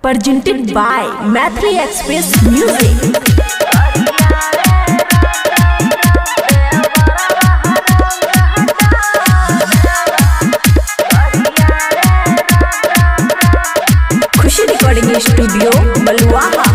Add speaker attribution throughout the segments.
Speaker 1: presented by Mathri Express Music। खुशी recording studio Baluaha.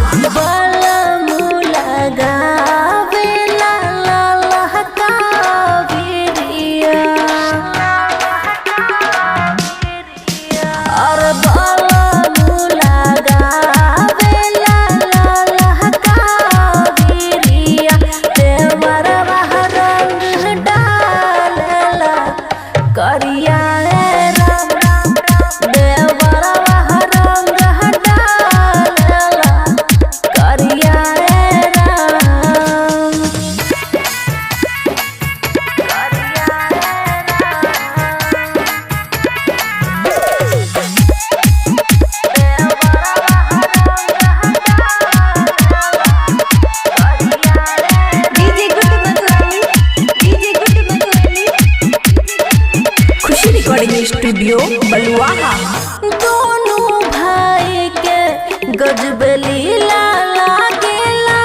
Speaker 1: Recording studio Baluaha.
Speaker 2: दोनों भाई के गजब लीला लागेला,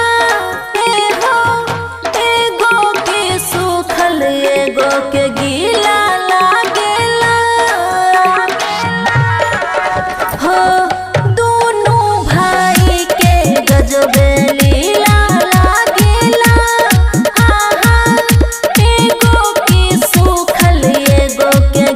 Speaker 2: एगो के सूखल एगो के गीला लागेला। हो दोनों भाई के गजब लीला लागेला, एगो के सूखल एगो के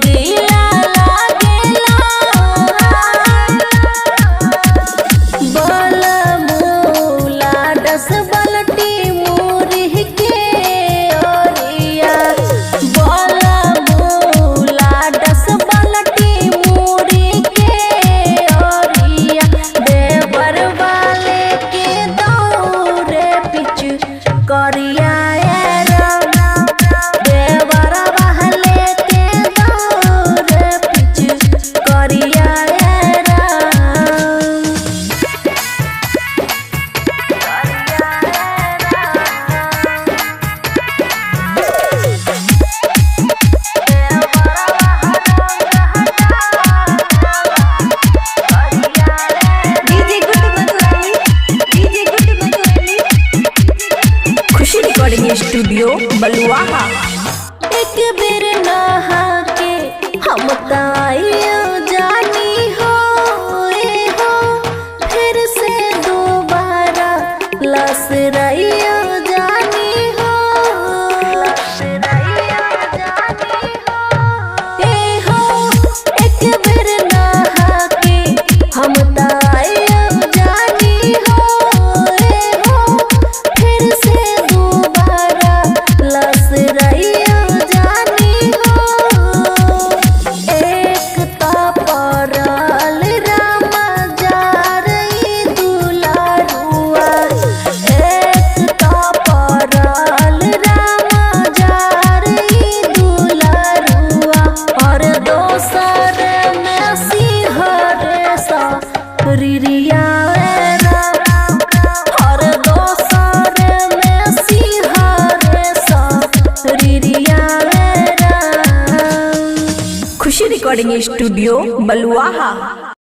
Speaker 1: स्टूडियो बलुआहा।
Speaker 2: एक बेर नहा के हम ताइयो जानी हो, फिर से दोबारा लसराइयो जानी हो, एक बेर नहा के हम ताइयो जानी हो, फिर से
Speaker 1: खुशी रिकॉर्डिंग स्टूडियो बलुआहा।